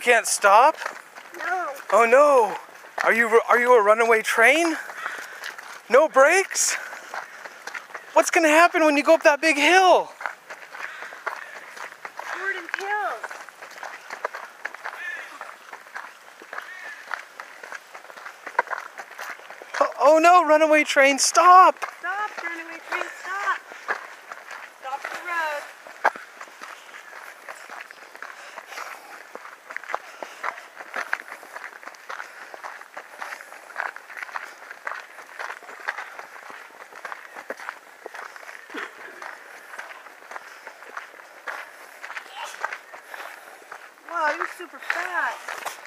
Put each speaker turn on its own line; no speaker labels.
can't stop?
No.
Oh no! Are you a runaway train? No brakes? What's gonna happen when you go up that big hill?
Jordan Hills.
Oh no, runaway train, stop!
Stop, runaway train, stop. Stop the road. Wow, you're super fast.